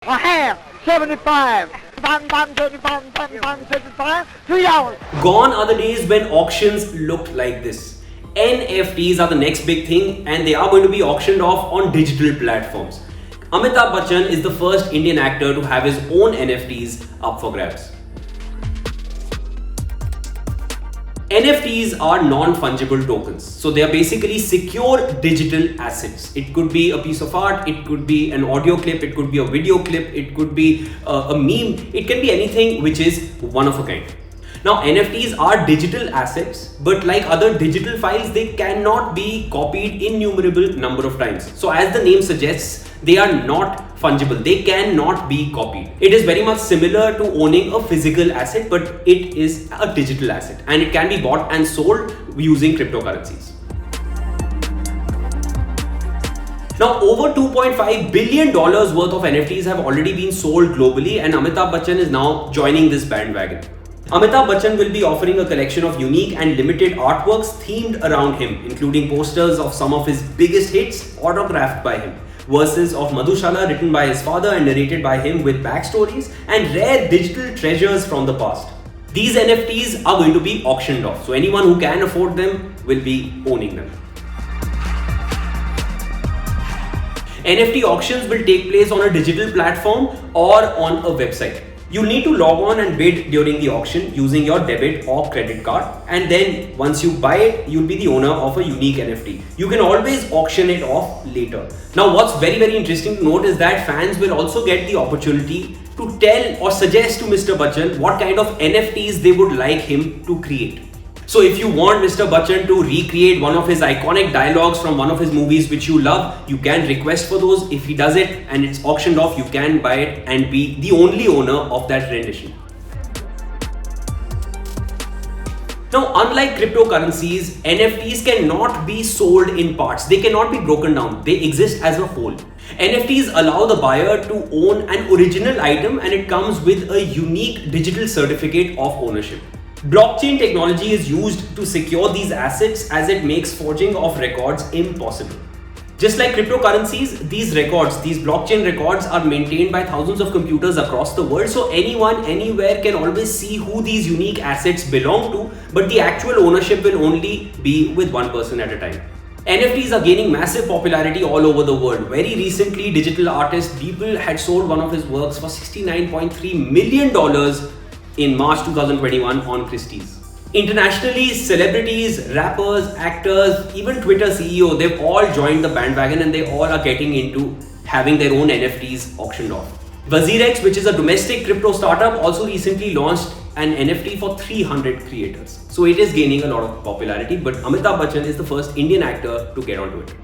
I have 75. Bang, bang, 75, bang, bang, 75. 3 hours. Gone are the days when auctions looked like this. NFTs are the next big thing and they are going to be auctioned off on digital platforms. Amitabh Bachchan is the first Indian actor to have his own NFTs up for grabs. NFTs are non-fungible tokens. So they are basically secure digital assets. It could be a piece of art, it could be an audio clip, it could be a video clip, it could be a meme, it can be anything which is one of a kind. Now NFTs are digital assets, but like other digital files, they cannot be copied innumerable number of times. So as the name suggests, they are not fungible. They cannot be copied. It is very much similar to owning a physical asset, but it is a digital asset and it can be bought and sold using cryptocurrencies. Now, over $2.5 billion worth of NFTs have already been sold globally, and Amitabh Bachchan is now joining this bandwagon. Amitabh Bachchan will be offering a collection of unique and limited artworks themed around him, including posters of some of his biggest hits autographed by him, verses of Madhushala written by his father and narrated by him with backstories, and rare digital treasures from the past. These NFTs are going to be auctioned off, so anyone who can afford them will be owning them. NFT auctions will take place on a digital platform or on a website. You'll need to log on and bid during the auction using your debit or credit card, and then once you buy it, you'll be the owner of a unique NFT. You can always auction it off later. Now what's very interesting to note is that fans will also get the opportunity to tell or suggest to Mr. Bachchan what kind of NFTs they would like him to create. So if you want Mr. Bachchan to recreate one of his iconic dialogues from one of his movies which you love, you can request for those. If he does it and it's auctioned off, you can buy it and be the only owner of that rendition. Now, unlike cryptocurrencies, NFTs cannot be sold in parts. They cannot be broken down. They exist as a whole. NFTs allow the buyer to own an original item, and it comes with a unique digital certificate of ownership. Blockchain technology is used to secure these assets as it makes forging of records impossible. Just like cryptocurrencies, these blockchain records are maintained by thousands of computers across the world, so anyone, anywhere can always see who these unique assets belong to, but the actual ownership will only be with one person at a time. NFTs are gaining massive popularity all over the world. Very recently, digital artist Beeple had sold one of his works for $69.3 million in March 2021 on Christie's. Internationally, celebrities, rappers, actors, even Twitter CEO, they've all joined the bandwagon and they all are getting into having their own NFTs auctioned off. WazirX, which is a domestic crypto startup, also recently launched an NFT for 300 creators. So it is gaining a lot of popularity, but Amitabh Bachchan is the first Indian actor to get onto it.